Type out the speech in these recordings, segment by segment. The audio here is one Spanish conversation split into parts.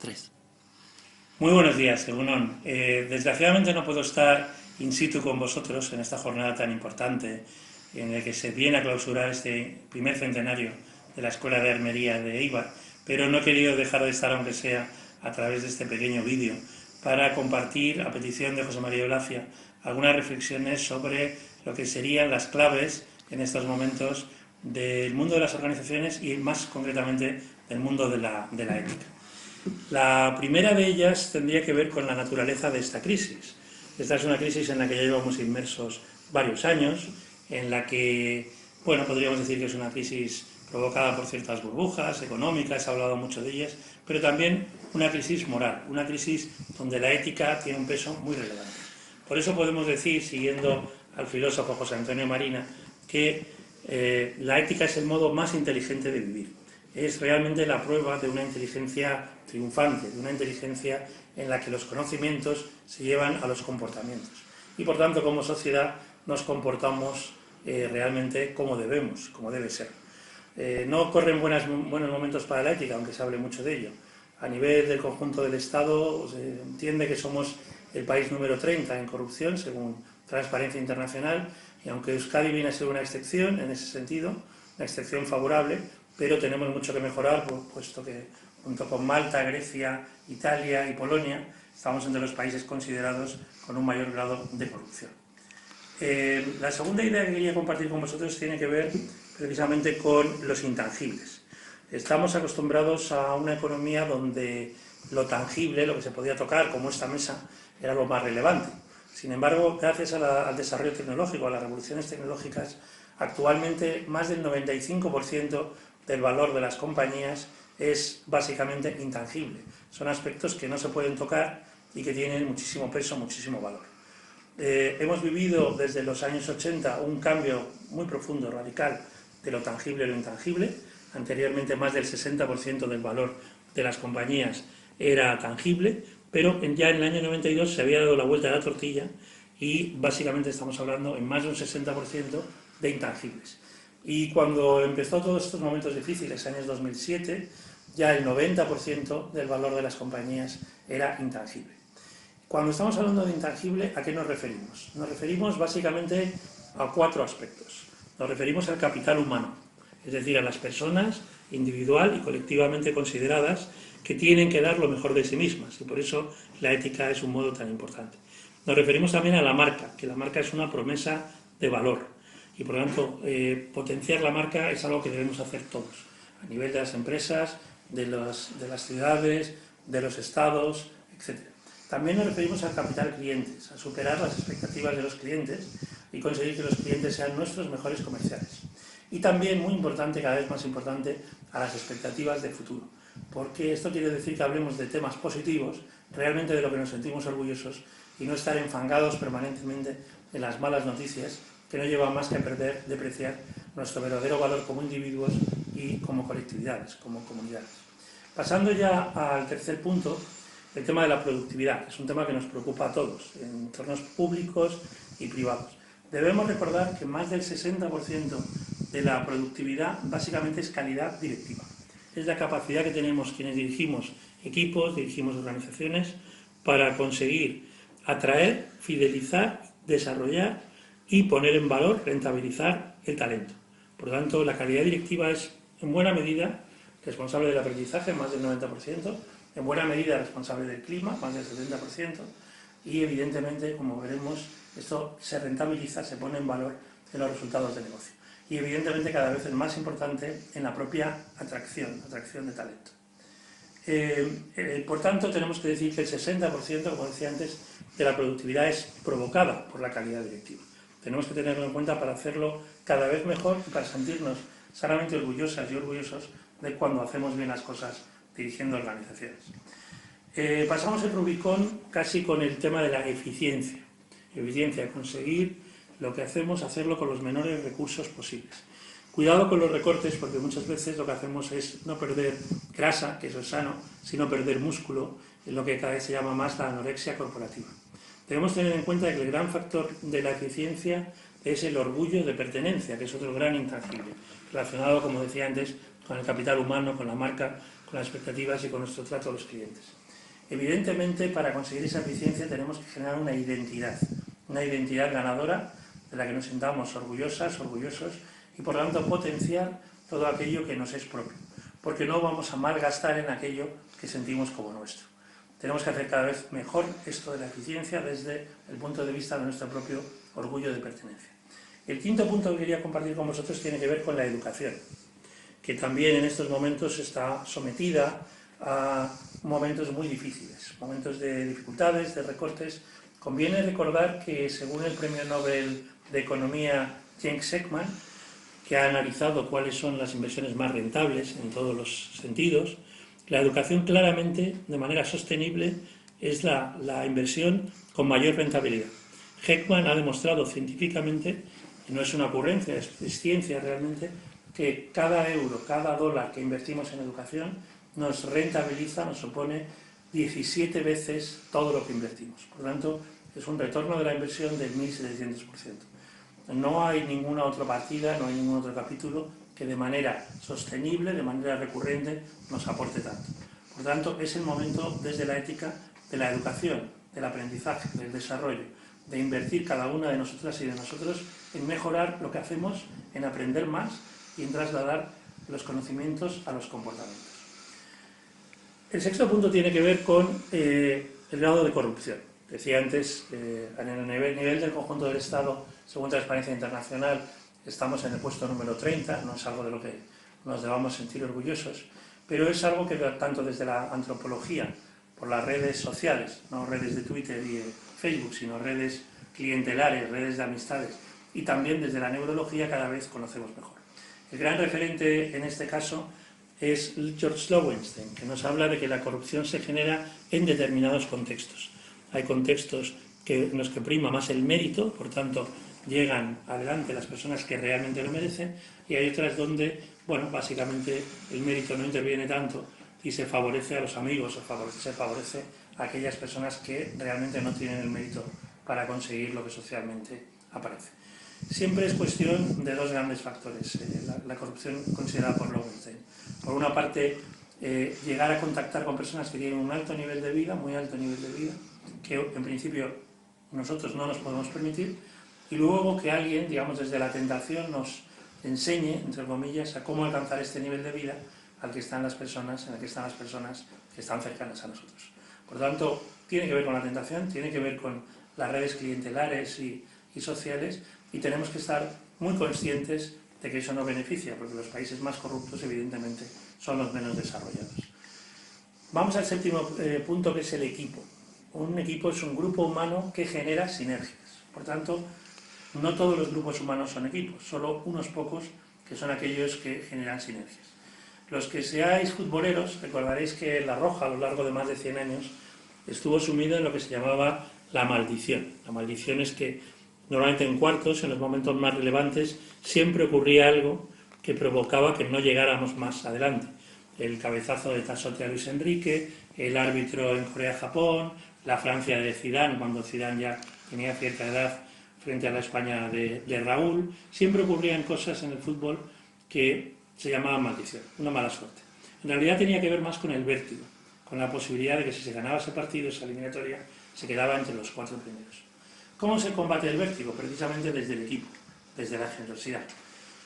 Tres. Muy buenos días, Egunon. Desgraciadamente no puedo estar in situ con vosotros en esta jornada tan importante en la que se viene a clausurar este primer centenario de la Escuela de Armería de Eibar, pero no he querido dejar de estar, aunque sea a través de este pequeño vídeo, para compartir, a petición de José María Olacia, algunas reflexiones sobre lo que serían las claves en estos momentos del mundo de las organizaciones y más concretamente del mundo de la ética. La primera de ellas tendría que ver con la naturaleza de esta crisis. Esta es una crisis en la que ya llevamos inmersos varios años, en la que, bueno, podríamos decir que es una crisis provocada por ciertas burbujas económicas, se ha hablado mucho de ellas, pero también una crisis moral, una crisis donde la ética tiene un peso muy relevante. Por eso podemos decir, siguiendo al filósofo José Antonio Marina, que la ética es el modo más inteligente de vivir. Es realmente la prueba de una inteligencia triunfante, de una inteligencia en la que los conocimientos se llevan a los comportamientos. Y por tanto, como sociedad, nos comportamos realmente como debemos, como debe ser. No corren buenos momentos para la ética, aunque se hable mucho de ello. A nivel del conjunto del Estado, se entiende que somos el país número 30 en corrupción, según Transparencia Internacional, y aunque Euskadi viene a ser una excepción en ese sentido, una excepción favorable, pero tenemos mucho que mejorar, puesto que junto con Malta, Grecia, Italia y Polonia estamos entre los países considerados con un mayor grado de corrupción. La segunda idea que quería compartir con vosotros tiene que ver precisamente con los intangibles. Estamos acostumbrados a una economía donde lo tangible, lo que se podía tocar, como esta mesa, era lo más relevante. Sin embargo, gracias al desarrollo tecnológico, a las revoluciones tecnológicas, actualmente más del 95% del valor de las compañías es básicamente intangible. Son aspectos que no se pueden tocar y que tienen muchísimo peso, muchísimo valor. Hemos vivido desde los años 80 un cambio muy profundo, radical, de lo tangible a lo intangible. Anteriormente más del 60% del valor de las compañías era tangible, pero ya en el año 92 se había dado la vuelta a la tortilla y básicamente estamos hablando en más de un 60% de intangibles. Y cuando empezó todos estos momentos difíciles, años 2007, ya el 90% del valor de las compañías era intangible. Cuando estamos hablando de intangible, ¿a qué nos referimos? Nos referimos básicamente a 4 aspectos. Nos referimos al capital humano, es decir, a las personas individual y colectivamente consideradas que tienen que dar lo mejor de sí mismas, y por eso la ética es un modo tan importante. Nos referimos también a la marca, que la marca es una promesa de valor, y por lo tanto potenciar la marca es algo que debemos hacer todos, a nivel de las empresas, de las ciudades, de los estados, etc. También nos referimos al capital clientes, a superar las expectativas de los clientes y conseguir que los clientes sean nuestros mejores comerciales. Y también, muy importante, cada vez más importante, a las expectativas de futuro, porque esto quiere decir que hablemos de temas positivos, realmente de lo que nos sentimos orgullosos, y no estar enfangados permanentemente en las malas noticias, que no llevan más que a depreciar nuestro verdadero valor como individuos y como colectividades, como comunidades. Pasando ya al tercer punto, el tema de la productividad, es un tema que nos preocupa a todos, en entornos públicos y privados. Debemos recordar que más del 60% de la productividad básicamente es calidad directiva. Es la capacidad que tenemos quienes dirigimos equipos, dirigimos organizaciones, para conseguir atraer, fidelizar, desarrollar y poner en valor, rentabilizar el talento. Por lo tanto, la calidad directiva es en buena medida responsable del aprendizaje, más del 90%, en buena medida responsable del clima, más del 70%, y evidentemente, como veremos, esto se rentabiliza, se pone en valor en los resultados de negocio. Y evidentemente cada vez es más importante en la propia atracción de talento. Por tanto, tenemos que decir que el 60%, como decía antes, de la productividad es provocada por la calidad directiva. Tenemos que tenerlo en cuenta para hacerlo cada vez mejor y para sentirnos sanamente orgullosas y orgullosos de cuando hacemos bien las cosas dirigiendo organizaciones. Pasamos el Rubicón casi con el tema de la eficiencia. Eficiencia, conseguir lo que hacemos, hacerlo con los menores recursos posibles. Cuidado con los recortes, porque muchas veces lo que hacemos es no perder grasa, que eso es sano, sino perder músculo, en lo que cada vez se llama más la anorexia corporativa. Debemos tener en cuenta que el gran factor de la eficiencia es el orgullo de pertenencia, que es otro gran intangible, relacionado, como decía antes, con el capital humano, con la marca, con las expectativas y con nuestro trato a los clientes. Evidentemente, para conseguir esa eficiencia tenemos que generar una identidad ganadora de la que nos sintamos orgullosas, orgullosos, y por lo tanto potenciar todo aquello que nos es propio, porque no vamos a malgastar en aquello que sentimos como nuestro. Tenemos que hacer cada vez mejor esto de la eficiencia desde el punto de vista de nuestro propio orgullo de pertenencia. El quinto punto que quería compartir con vosotros tiene que ver con la educación, que también en estos momentos está sometida a momentos muy difíciles, momentos de dificultades, de recortes. Conviene recordar que según el Premio Nobel de Economía Jens Heckman, que ha analizado cuáles son las inversiones más rentables en todos los sentidos, la educación claramente, de manera sostenible, es la inversión con mayor rentabilidad. Heckman ha demostrado científicamente, y no es una ocurrencia, es ciencia realmente, que cada euro, cada dólar que invertimos en educación nos rentabiliza, nos supone 17 veces todo lo que invertimos. Por lo tanto, es un retorno de la inversión del 1.700%. No hay ninguna otra partida, no hay ningún otro capítulo que de manera sostenible, de manera recurrente, nos aporte tanto. Por tanto, es el momento, desde la ética, de la educación, del aprendizaje, del desarrollo, de invertir cada una de nosotras y de nosotros en mejorar lo que hacemos, en aprender más y en trasladar los conocimientos a los comportamientos. El sexto punto tiene que ver con el grado de corrupción. Decía antes, en el nivel del conjunto del Estado, según Transparencia Internacional, estamos en el puesto número 30, no es algo de lo que nos debamos sentir orgullosos, pero es algo que tanto desde la antropología, por las redes sociales, no redes de Twitter y Facebook, sino redes clientelares, redes de amistades, y también desde la neurología cada vez conocemos mejor. El gran referente en este caso es George Lowenstein, que nos habla de que la corrupción se genera en determinados contextos. Hay contextos en los que prima más el mérito, por tanto, llegan adelante las personas que realmente lo merecen, y hay otras donde, bueno, básicamente el mérito no interviene tanto y se favorece a los amigos, se favorece a aquellas personas que realmente no tienen el mérito para conseguir lo que socialmente aparece. Siempre es cuestión de dos grandes factores, la corrupción considerada por Lowenstein. Por una parte, llegar a contactar con personas que tienen un alto nivel de vida, muy alto nivel de vida, que en principio nosotros no nos podemos permitir, y luego que alguien, digamos, desde la tentación nos enseñe, entre comillas, a cómo alcanzar este nivel de vida al que están las personas, en el que están las personas que están cercanas a nosotros. Por lo tanto, tiene que ver con la tentación, tiene que ver con las redes clientelares y sociales, y tenemos que estar muy conscientes de que eso no beneficia, porque los países más corruptos, evidentemente, son los menos desarrollados. Vamos al séptimo punto, que es el equipo. Un equipo es un grupo humano que genera sinergias. Por tanto, no todos los grupos humanos son equipos, solo unos pocos que son aquellos que generan sinergias. Los que seáis futboleros, recordaréis que La Roja, a lo largo de más de 100 años, estuvo sumido en lo que se llamaba la maldición. La maldición es que normalmente en cuartos, en los momentos más relevantes, siempre ocurría algo que provocaba que no llegáramos más adelante. El cabezazo de Tasotti a Luis Enrique, el árbitro en Corea-Japón, la Francia de Zidane, cuando Zidane ya tenía cierta edad, frente a la España de Raúl. Siempre ocurrían cosas en el fútbol que se llamaban maldición, una mala suerte. En realidad tenía que ver más con el vértigo, con la posibilidad de que si se ganaba ese partido, esa eliminatoria, se quedaba entre los 4 primeros. ¿Cómo se combate el vértigo? Precisamente desde el equipo, desde la generosidad.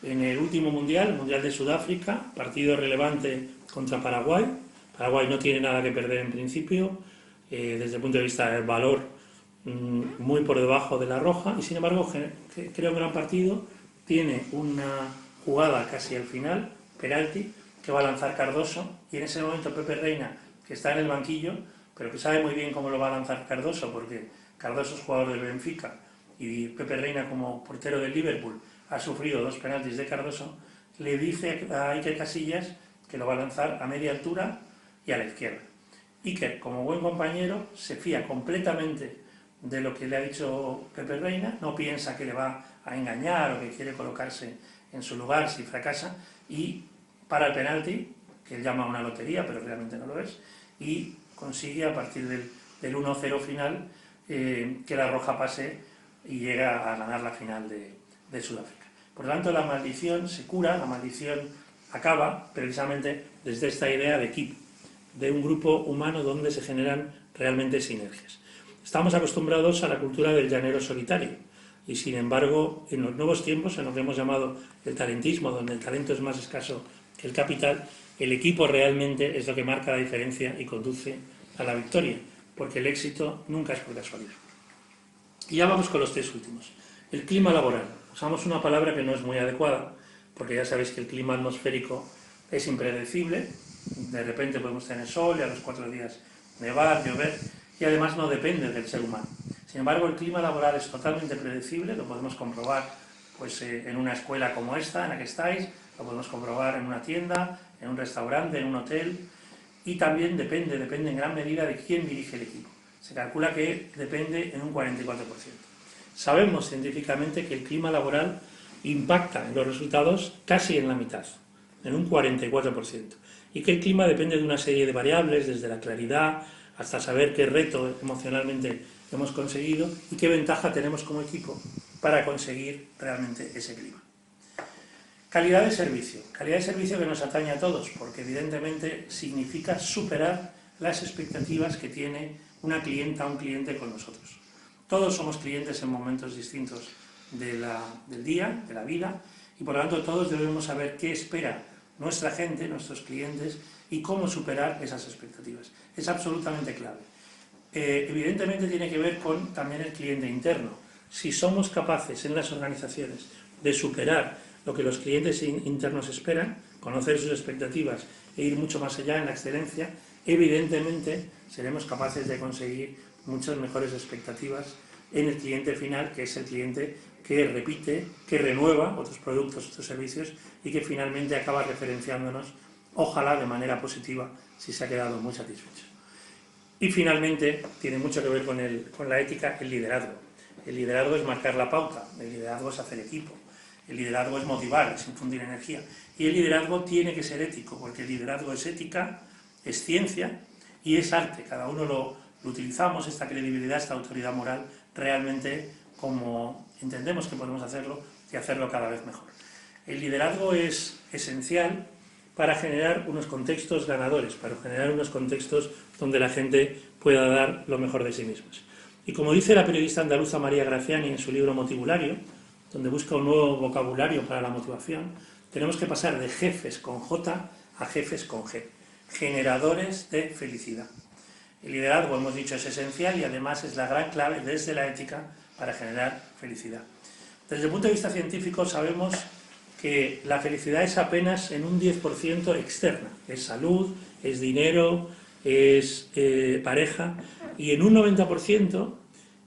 En el último Mundial, el Mundial de Sudáfrica, partido relevante contra Paraguay. Paraguay no tiene nada que perder en principio, desde el punto de vista del valor, muy por debajo de La Roja, y sin embargo creo un gran partido. Tiene una jugada casi al final, penalti, que va a lanzar Cardoso, y en ese momento Pepe Reina, que está en el banquillo, pero que sabe muy bien cómo lo va a lanzar Cardoso, porque Cardoso es jugador del Benfica y Pepe Reina, como portero del Liverpool, ha sufrido 2 penaltis de Cardoso, le dice a Iker Casillas que lo va a lanzar a media altura y a la izquierda. Iker, como buen compañero, se fía completamente de lo que le ha dicho Pepe Reina, no piensa que le va a engañar o que quiere colocarse en su lugar si fracasa, y para el penalti, que él llama una lotería, pero realmente no lo es, y consigue a partir del 1-0 final que La Roja pase y llega a ganar la final de Sudáfrica. Por lo tanto, la maldición se cura, la maldición acaba precisamente desde esta idea de equipo, de un grupo humano donde se generan realmente sinergias. Estamos acostumbrados a la cultura del llanero solitario y, sin embargo, en los nuevos tiempos, en lo que hemos llamado el talentismo, donde el talento es más escaso que el capital, el equipo realmente es lo que marca la diferencia y conduce a la victoria, porque el éxito nunca es por casualidad. Y ya vamos con los tres últimos. El clima laboral. Usamos una palabra que no es muy adecuada, porque ya sabéis que el clima atmosférico es impredecible. De repente podemos tener sol y a los 4 días nevar, llover, y además no depende del ser humano. Sin embargo, el clima laboral es totalmente predecible, lo podemos comprobar pues, en una escuela como esta, en la que estáis, lo podemos comprobar en una tienda, en un restaurante, en un hotel, y también depende en gran medida de quién dirige el equipo. Se calcula que depende en un 44%. Sabemos científicamente que el clima laboral impacta en los resultados casi en la mitad, en un 44%, y que el clima depende de una serie de variables, desde la claridad hasta saber qué reto emocionalmente hemos conseguido y qué ventaja tenemos como equipo para conseguir realmente ese clima. Calidad de servicio que nos atañe a todos, porque evidentemente significa superar las expectativas que tiene una clienta o un cliente con nosotros. Todos somos clientes en momentos distintos del día, de la vida, y por lo tanto todos debemos saber qué espera nuestra gente, nuestros clientes, y cómo superar esas expectativas. Es absolutamente clave. Evidentemente tiene que ver con también el cliente interno. Si somos capaces en las organizaciones de superar lo que los clientes internos esperan, conocer sus expectativas e ir mucho más allá en la excelencia, evidentemente seremos capaces de conseguir muchas mejores expectativas en el cliente final, que es el cliente que repite, que renueva otros productos, otros servicios y que finalmente acaba referenciándonos, ojalá de manera positiva, si se ha quedado muy satisfecho. Y finalmente, tiene mucho que ver con la ética, el liderazgo. El liderazgo es marcar la pauta, el liderazgo es hacer equipo, el liderazgo es motivar, es infundir energía. Y el liderazgo tiene que ser ético, porque el liderazgo es ética, es ciencia y es arte. Cada uno lo utilizamos, esta credibilidad, esta autoridad moral, realmente como entendemos que podemos hacerlo y hacerlo cada vez mejor. El liderazgo es esencial para generar unos contextos ganadores, para generar unos contextos donde la gente pueda dar lo mejor de sí mismos. Y como dice la periodista andaluza María Graciani en su libro Motivulario, donde busca un nuevo vocabulario para la motivación, tenemos que pasar de jefes con J a jefes con G, generadores de felicidad. El liderazgo, hemos dicho, es esencial y además es la gran clave desde la ética para generar felicidad. Desde el punto de vista científico sabemos que la felicidad es apenas en un 10% externa, es salud, es dinero, es pareja, y en un 90%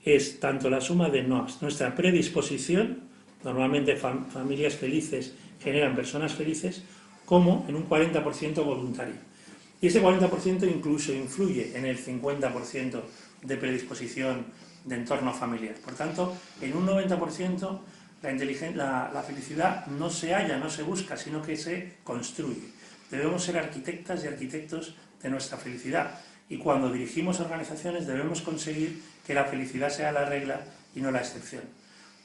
es tanto la suma de nuestra predisposición, normalmente familias felices generan personas felices, como en un 40% voluntario. Y ese 40% incluso influye en el 50% de predisposición de entorno familiar. Por tanto, en un 90% la felicidad no se halla, no se busca, sino que se construye. Debemos ser arquitectas y arquitectos de nuestra felicidad. Y cuando dirigimos organizaciones debemos conseguir que la felicidad sea la regla y no la excepción.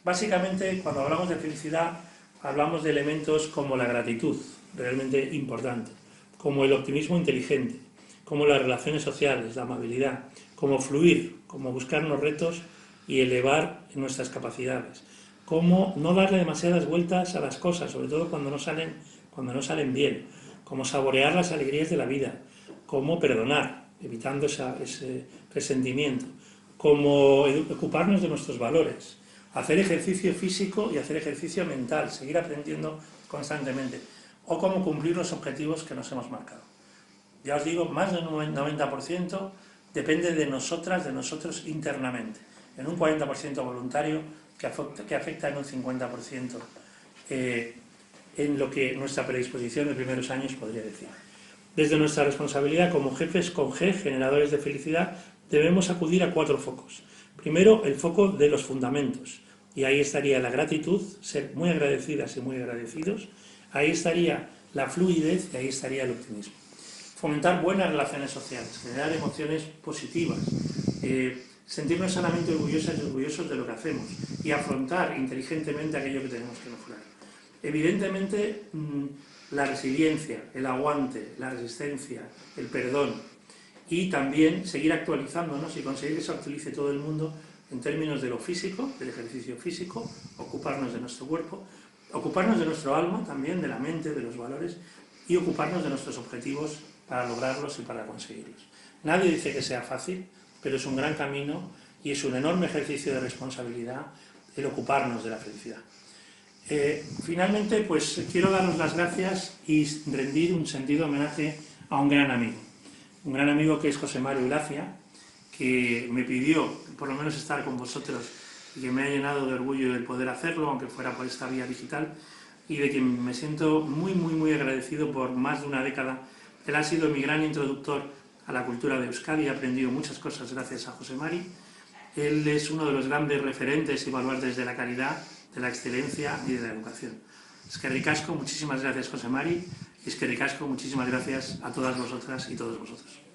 Básicamente, cuando hablamos de felicidad, hablamos de elementos como la gratitud, realmente importante, como el optimismo inteligente, como las relaciones sociales, la amabilidad, como fluir, como buscarnos retos y elevar nuestras capacidades, como no darle demasiadas vueltas a las cosas, sobre todo cuando no salen bien, como saborear las alegrías de la vida, como perdonar, evitando ese resentimiento, como ocuparnos de nuestros valores, hacer ejercicio físico y hacer ejercicio mental, seguir aprendiendo constantemente, o como cumplir los objetivos que nos hemos marcado. Ya os digo, más del 90% depende de nosotras, de nosotros internamente, en un 40% voluntario que afecta en un 50% en lo que nuestra predisposición de primeros años podría decir. Desde nuestra responsabilidad como jefes con G, generadores de felicidad, debemos acudir a 4 focos. Primero, el foco de los fundamentos, y ahí estaría la gratitud, ser muy agradecidas y muy agradecidos, ahí estaría la fluidez y ahí estaría el optimismo. Fomentar buenas relaciones sociales, generar emociones positivas, sentirnos sanamente orgullosas y orgullosos de lo que hacemos y afrontar inteligentemente aquello que tenemos que mejorar. Evidentemente, la resiliencia, el aguante, la resistencia, el perdón, y también seguir actualizándonos y conseguir que se actualice todo el mundo en términos de lo físico, del ejercicio físico, ocuparnos de nuestro cuerpo, ocuparnos de nuestro alma también, de la mente, de los valores, y ocuparnos de nuestros objetivos para lograrlos y para conseguirlos. Nadie dice que sea fácil, pero es un gran camino y es un enorme ejercicio de responsabilidad el ocuparnos de la felicidad. Finalmente, pues quiero daros las gracias y rendir un sentido homenaje a un gran amigo que es José Mario Ulacia, que me pidió por lo menos estar con vosotros y que me ha llenado de orgullo el poder hacerlo, aunque fuera por esta vía digital, y de quien me siento muy agradecido por más de una década. Él ha sido mi gran introductor a la cultura de Euskadi, he aprendido muchas cosas gracias a José Mari. Él es uno de los grandes referentes y baluartes de la calidad, de la excelencia y de la educación. Eskerrik asko, muchísimas gracias José Mari, y eskerrik asko, muchísimas gracias a todas vosotras y todos vosotros.